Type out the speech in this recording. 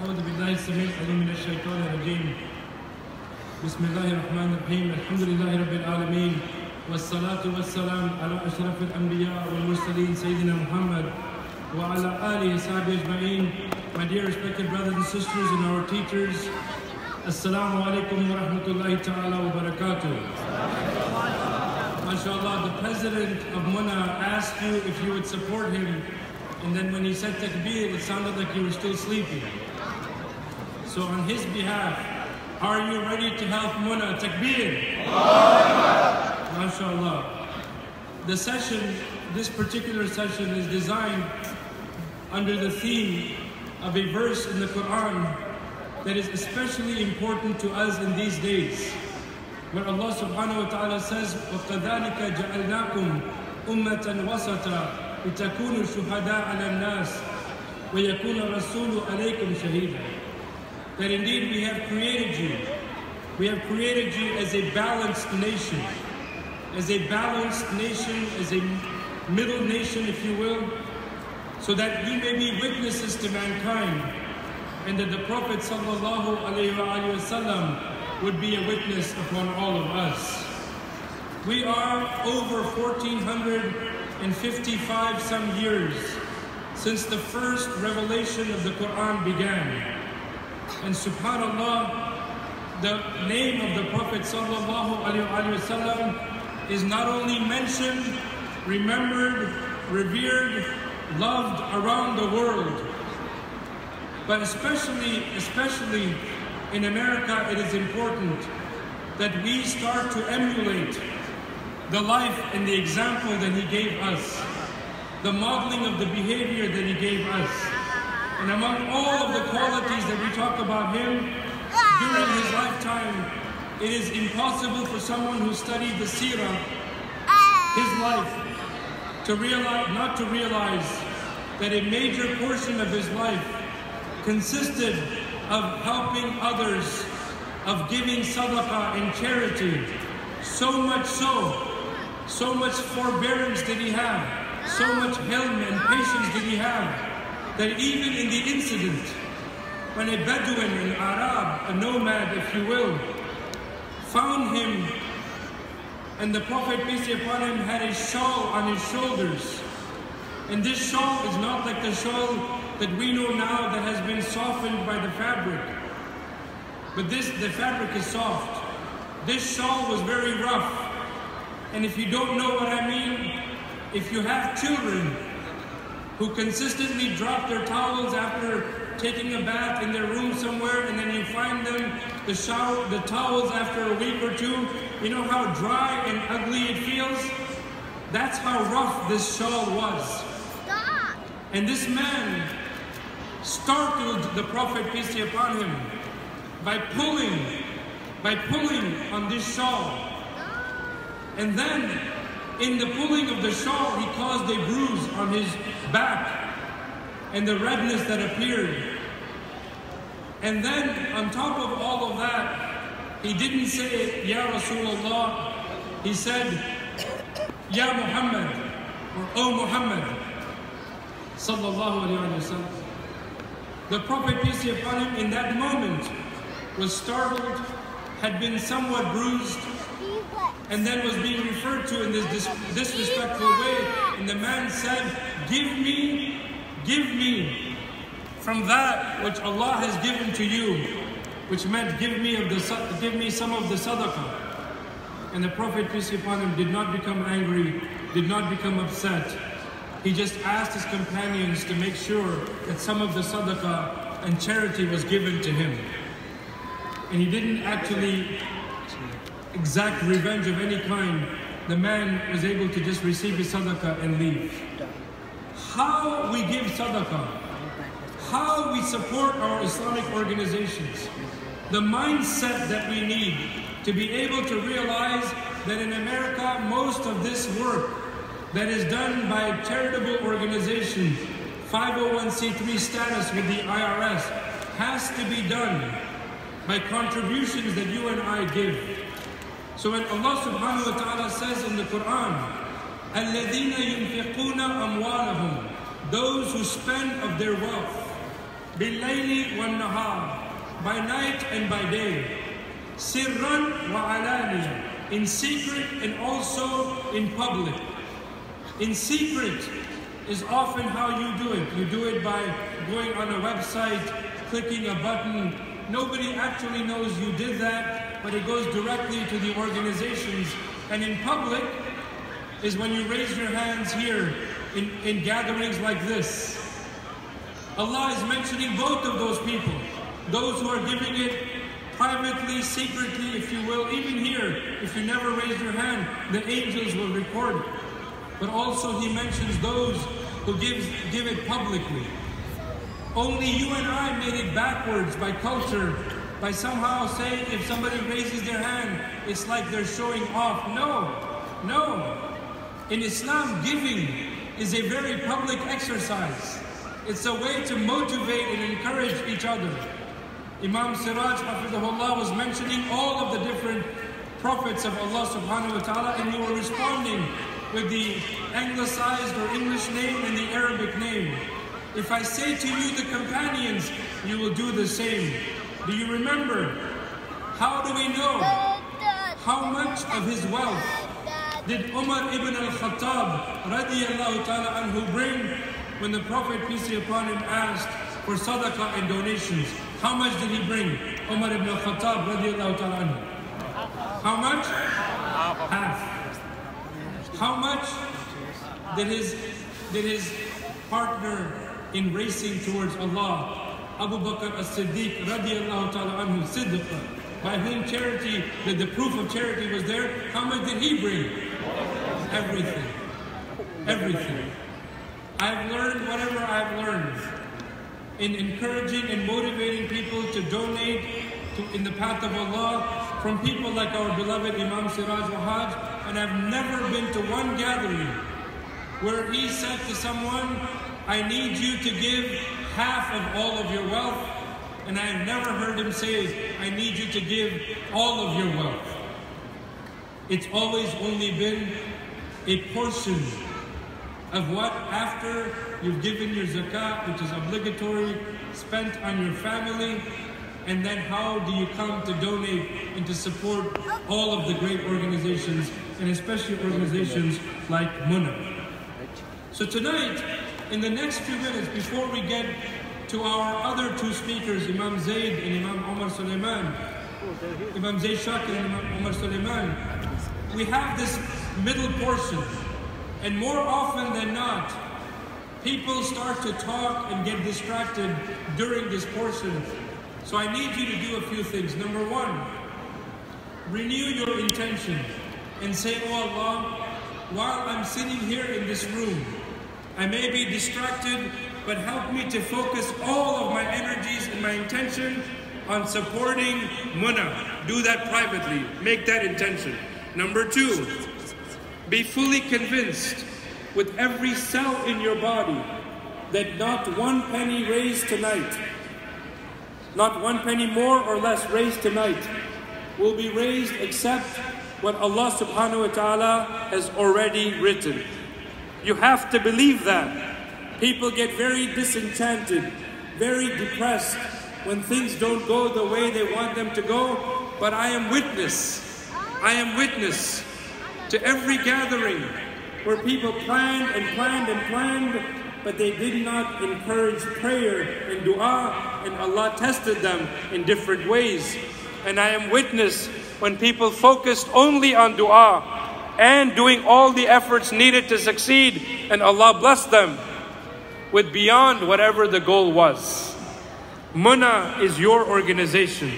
أعوذ بالله السميع العليم من الشيطان الرجيم. بسم الله الرحمن الرحيم. الحمد لله رب العالمين والصلاة والسلام على أشرف الأنبياء والمرسلين سيدنا محمد وعلى آله وصحبه أجمعين. My dear respected brothers and sisters and our teachers, Assalamu alaikum wa rahmatullahi ta'ala wa barakatuh. MashaAllah, the president of Muna asked you if you would support him, and then when he said takbir, it sounded like you were still sleeping. So on his behalf, are you ready to help Muna? Takbir! MashaAllah. The session, this particular session is designed under the theme of a verse in the Quran that is especially important to us in these days. Where Allah subhanahu wa ta'ala says, وَكَذَلِكَ جَعَلْنَاكُمْ أُمَّةً وَسَطًا لِتَكُونُوا شُهَدَاءَ عَلَى النَّاسِ وَيَكُونَ الرَّسُولُ عَلَيْكُمْ شَهِيدًا. That indeed we have created you. We have created you as a balanced nation. As a balanced nation, as a middle nation, if you will, so that you may be witnesses to mankind, and that the Prophet sallallahu alaihi wasallam would be a witness upon all of us. We are over 1455 some years since the first revelation of the Quran began. And subhanallah, the name of the Prophet sallallahu alaihi wasallam is not only mentioned, remembered, revered, loved around the world, but especially in America, it is important that we start to emulate the life and the example that he gave us, the modeling of the behavior that he gave us. And among all of the qualities that we talk about him during his lifetime, it is impossible for someone who studied the seerah, his life, not to realize that a major portion of his life consisted of helping others, of giving sadaqah and charity. So much forbearance did he have, so much hilm and patience did he have, that even in the incident when a Bedouin, an Arab, a nomad if you will, found him, and the Prophet peace be upon him had a shawl on his shoulders, and this shawl is not like the shawl that we know now that has been softened by the fabric. But the fabric is soft. This shawl was very rough. And if you don't know what I mean, if you have children who consistently drop their towels after taking a bath in their room somewhere, and then you find them the towels after a week or two, you know how dry and ugly it feels? That's how rough this shawl was. And this man startled the Prophet peace be upon him by pulling on this shawl. And then in the pulling of the shawl, he caused a bruise on his back and the redness that appeared. And then on top of all of that, he didn't say, Ya Rasulullah, he said, Ya Muhammad, or O Muhammad, sallallahu alayhi wa sallam. The Prophet peace be upon him in that moment was startled, had been somewhat bruised, and then was being referred to in this disrespectful way. And the man said, give me from that which Allah has given to you, which meant give me some of the sadaqah. And the Prophet peace be upon him did not become angry, did not become upset. He just asked his companions to make sure that some of the sadaqah and charity was given to him. And he didn't actually exact revenge of any kind. The man was able to just receive his sadaqah and leave. How we give sadaqah, how we support our Islamic organizations, the mindset that we need to be able to realize that in America, most of this work that is done by a charitable organization, 501c3 status with the IRS, has to be done by contributions that you and I give. So when Allah subhanahu wa ta'ala says in the Quran, الَّذِينَ يُنْفِقُونَ أَمْوَالَهُمْ, those who spend of their wealth, بالليل والنهار, by night and by day, sirran wa alaniya, in secret and also in public. In secret is often how you do it. You do it by going on a website, clicking a button. Nobody actually knows you did that, but it goes directly to the organizations. And in public is when you raise your hands here in gatherings like this. Allah is mentioning both of those people. Those who are giving it privately, secretly, if you will. Even here, if you never raise your hand, the angels will record it. But also He mentions those who give it publicly. Only you and I made it backwards by culture, by somehow saying if somebody raises their hand, it's like they're showing off. No. In Islam, giving is a very public exercise. It's a way to motivate and encourage each other. Imam Siraj Hafidhullah was mentioning all of the different prophets of Allah subhanahu wa ta'ala, and you were responding with the anglicized or English name and the Arabic name. If I say to you the companions, you will do the same. Do you remember? How do we know how much of his wealth did Umar ibn al-Khattab radiyallahu ta'ala anhu bring when the Prophet, peace be upon him, asked for sadaqah and donations? How much did he bring? Umar ibn al-Khattab radiyallahu ta'ala anhu. How much? Half. How much did his partner in racing towards Allah, Abu Bakr as-Siddiq radiyallahu ta'ala anhu, siddiqa, by whom charity, the proof of charity was there, how much did he bring? Everything. Everything. I've learned whatever I've learned in encouraging and motivating people to donate in the path of Allah from people like our beloved Imam Siraj Wahaj, and I've never been to one gathering where he said to someone, I need you to give half of all of your wealth, and I've never heard him say, I need you to give all of your wealth. It's always only been a portion of what, after you've given your zakat, which is obligatory, spent on your family, and then how do you come to donate and to support all of the great organizations, and especially organizations like Munna. So tonight, in the next few minutes, before we get to our other two speakers, Imam Zaid and Imam Omar Suleiman, Imam Zaid Shakir and Imam Omar Suleiman, we have this middle portion. And more often than not, people start to talk and get distracted during this portion. So I need you to do a few things. Number one, renew your intention and say, oh Allah, while I'm sitting here in this room, I may be distracted, but help me to focus all of my energies and my intention on supporting Munna. Do that privately. Make that intention. Number two, be fully convinced with every cell in your body that not one penny raised tonight, not one penny more or less raised tonight, will be raised except what Allah subhanahu wa ta'ala has already written. You have to believe that. People get very disenchanted, very depressed when things don't go the way they want them to go. But I am witness to every gathering where people planned and planned and planned, but they did not encourage prayer and dua, and Allah tested them in different ways. And I am witness when people focused only on dua and doing all the efforts needed to succeed, and Allah blessed them with beyond whatever the goal was. Munna is your organization.